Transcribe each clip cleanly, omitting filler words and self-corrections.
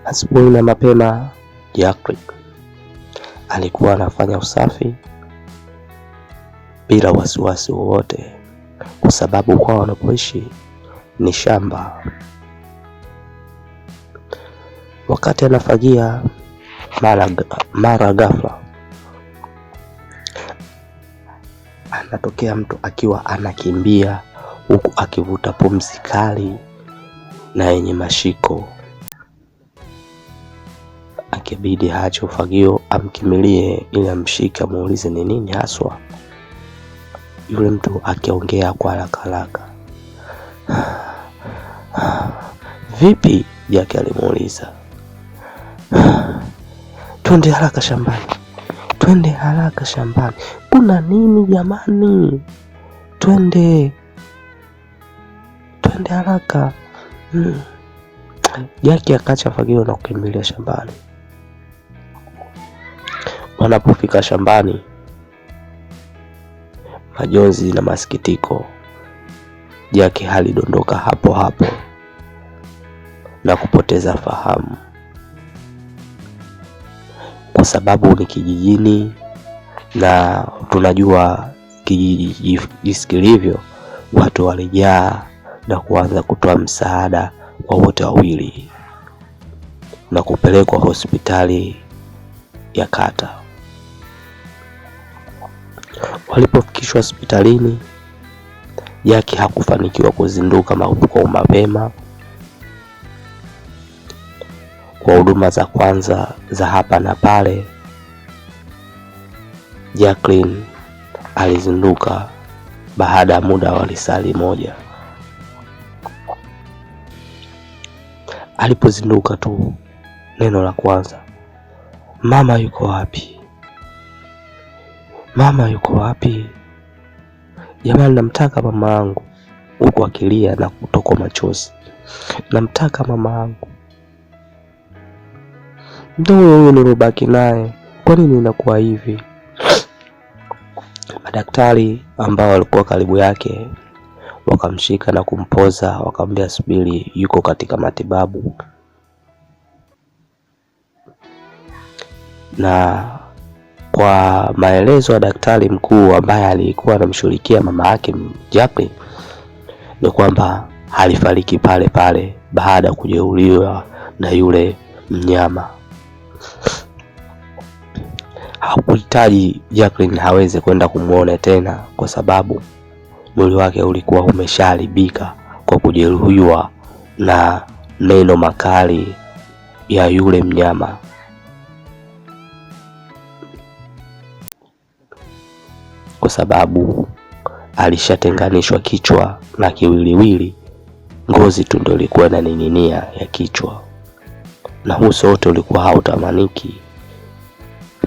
Asubuhi na mapema, Jacqueline alikuwa anafanya usafi bila wasiwasi wowote, kwa sababu kwa wanapoishi ni shamba. Wakati anafagia, mara ghafla anatokea mtu akiwa anakimbia huku akivuta pumzi kali na yenye mashiko. Akibidi aache ufagio amkimilie ili amshike muulize ni nini haswa. Yule mtu akiongea kwa haraka. Vipi? Jackie alimuuliza. Twende haraka shambani. Kuna nini jamani? Twende haraka. Jackie akacha fagio na kukimbilia shambani. Wanapofika shambani, majonzi na masikitiko, Jackie alidondoka hapo na kupoteza fahamu. Kwa sababu ni kijijini na tunajua kijiji jisikilivyo, watu walijaa na kuanza kutoa msaada kwa wote wawili na kupelekwa hospitali ya kata. Walipofikishwa hospitalini, Jackie hakufanikiwa kuzinduka kwa mapema. Kwa huduma za kwanza za hapa na pale, Jacqueline alizinduka baada ya muda wa lisali moja. Alipozinduka tu, neno la kwanza, mama yuko wapi? Mama yuko wapi? Jamani, namtaka mama yangu, huku akilia na kutokwa machozi. Namtaka mama yangu. Ndio huyo nilobaki naye. Kwa nini inakuwa hivi? Madaktari ambao walikuwa karibu yake wakamshika na kumpoza, wakamwambia subiri, yuko katika matibabu. Na kwa maelezo ya daktari mkuu ambaye alikuwa anamshughulikia mama yake Jacqueline, ni kwamba alifariki pale baada ya kujeruhiwa na yule mnyama. Hakuhitaji Jacqueline haweze kwenda kumuona tena, kwa sababu mwili wake ulikuwa umeshaharibika kwa kujeruhiwa na meno makali ya yule mnyama. Kwa sababu alishatenganishwa kichwa na kiwiliwili, ngozi tu ndio ilikuwa inaning'inia ya kichwa, na uso wote ulikuwa hautamaniki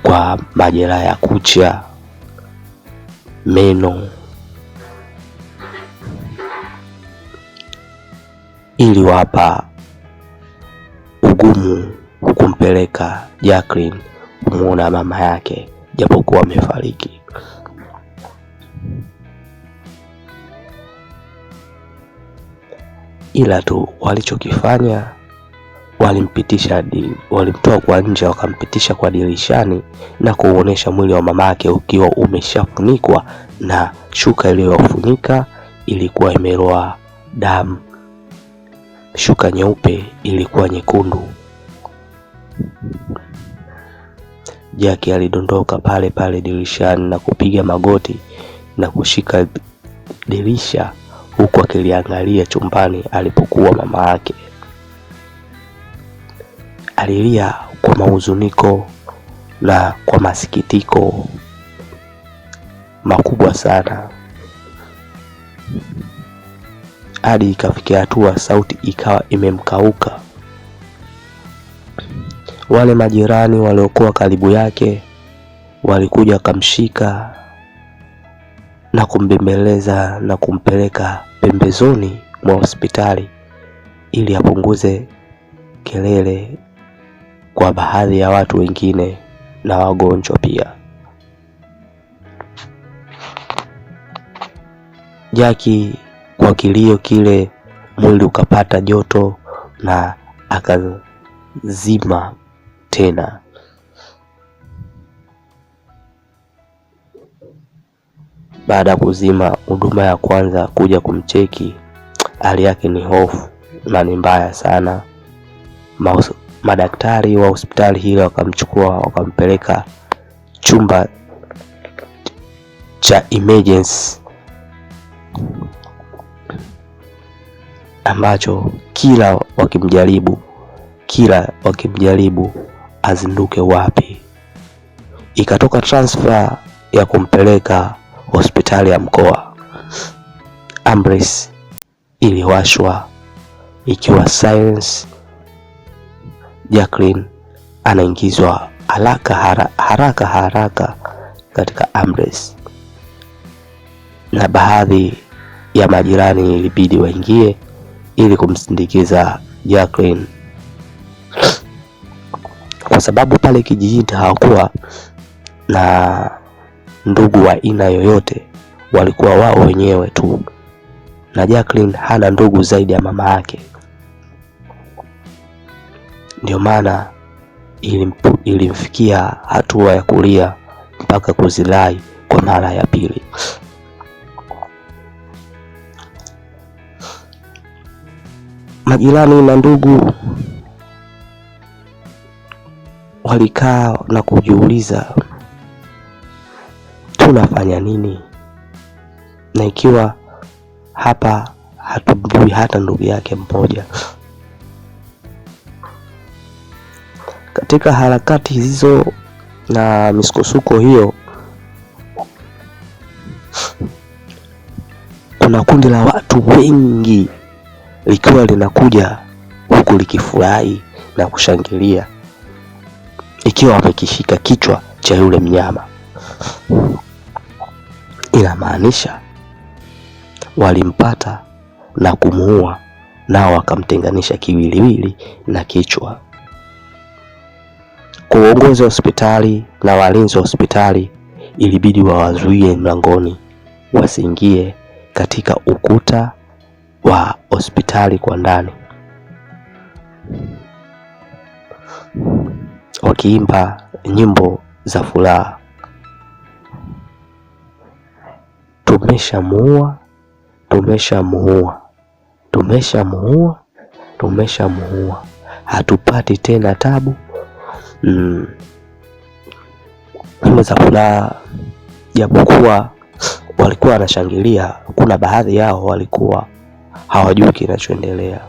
kwa majeraha ya kucha, meno. Ili wapa ugumu kumpeleka Jacqueline kumuona mama yake japokuwa amefariki. Ila tu walichokifanya, walimtoa kwa nje, wakampitisha kwa dirishani na kuonesha mwili wa mama yake ukiwa umeshafunikwa na shuka iliyofunika ilikuwa imeloa damu. Shuka nyeupe ilikuwa nyekundu. Jackie alidondoka pale dirishani na kupiga magoti na kushika dirisha huku akiliangalia chumbani alipokuwa mama yake. Alilia kwa mahuzuniko na kwa masikitiko makubwa sana, hadi ikafikia hatua sauti ikawa imemkauka. Wale majirani waliokuwa karibu yake walikuja kumshika na kumbembeleza na kumpeleka pembezoni mwa hospitali ili apunguze kelele kwa baadhi ya watu wengine na wagonjwa pia. Jackie kwa kilio kile mwili ukapata joto na zima tena. Baada ya kuzima, huduma ya kwanza kuja kumcheki, hali yake ni hofu na ni mbaya sana. Madaktari wa hospitali hilo wakamchukua wakampeleka chumba cha emergency, ambacho kila wakimjaribu azinduke wapi. Ikatoka transfer ya kumpeleka hospitali ya mkoa. Ambulance iliwashwa ikiwa silence. Jacqueline anaingizwa haraka katika ambulance, na baadhi ya majirani ilibidi waingie ili kumsindikiza Jacqueline, kwa sababu pale kijijini hawakuwa na ndugu wa aina yoyote, walikuwa wao wenyewe tu, na Jacqueline hana ndugu zaidi ya mama yake. Ndio maana ilimfikia hatua ya kulia mpaka kuzilai kwa mara ya pili. Majirani na ndugu walikaa na kujiuliza, tunafanya nini? Na ikiwa hapa hatujui hata ndugu yake mmoja. Katika harakati hizo na misukosuko hiyo, kuna kundi la watu wengi likiwa linakuja huku likifurahi na kushangilia, ikiwa wamekishika kichwa cha yule mnyama. Inamaanisha walimpata na kumuua, nao wakamtenganisha kiwiliwili na kichwa. Kwa uongozi wa hospitali na walinzi wa hospitali ilibidi wawazuie mlangoni wasiingie katika ukuta wa hospitali kwa ndani, wakiimba nyimbo za furaha. Tumeshamuua, tumeshamuua, tumeshamuua, tumeshamuua, hatupati tena tabu. Nyimbo za furaha. Japokuwa walikuwa wanashangilia, kuna baadhi yao walikuwa hawajui kinachoendelea.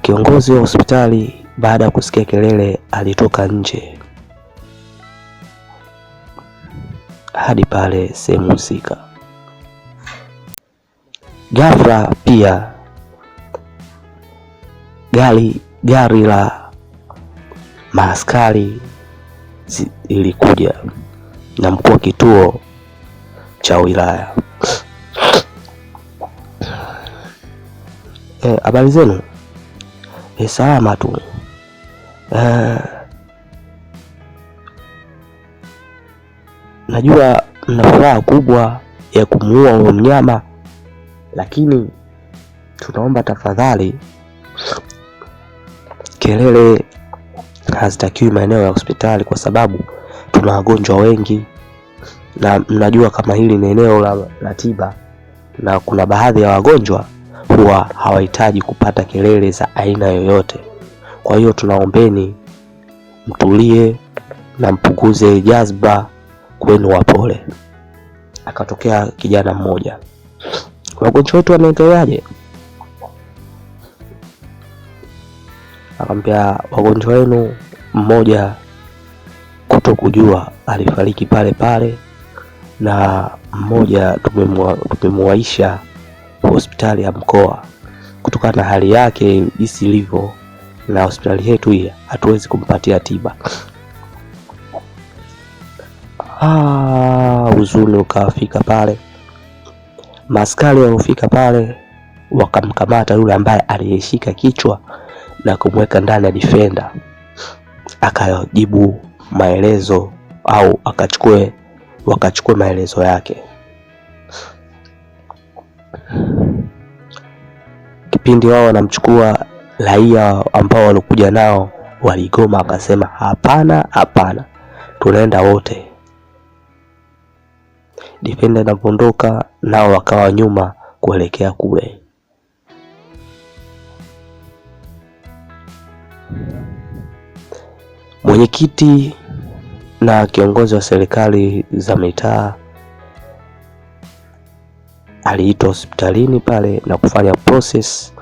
Kiongozi wa hospitali baada ya kusikia kelele alitoka nje hadi pale sehemu husika. Ghafla pia gari la maaskari ilikuja na mkuu wa kituo cha wilaya. Habari zenu? Salama tu. Najua mna furaha kubwa ya kumuua huyo mnyama, lakini tunaomba tafadhali, kelele hazitakiwi maeneo ya hospitali, kwa sababu tuna wagonjwa wengi, na mnajua kama hili ni eneo la tiba, na kuna baadhi ya wagonjwa huwa hawahitaji kupata kelele za aina yoyote. Kwa hiyo tunaombeni mtulie na mpunguze jazba kwenu wapole. Akatokea kijana mmoja, wagonjwa wetu wanaendeleaje? Akamwambia, wagonjwa wenu mmoja kutokujua alifariki pale pale, na mmoja tumemuaisha hospitali ya mkoa kutokana na hali yake jinsi ilivyo, na hospitali yetu hii hatuwezi kumpatia tiba. Huzuni ukafika pale. Maaskari walifika pale wakamkamata yule ambaye aliyeshika kichwa na kumweka ndani ya defender, akajibu maelezo au wakachukue maelezo yake. Kipindi wao wanamchukua, raia ambao walikuja nao waligoma, akasema hapana, tunaenda wote. Defender anapondoka nao wakawa nyuma kuelekea kule. Mwenyekiti na kiongozi wa serikali za mitaa aliitwa hospitalini pale na kufanya process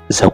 za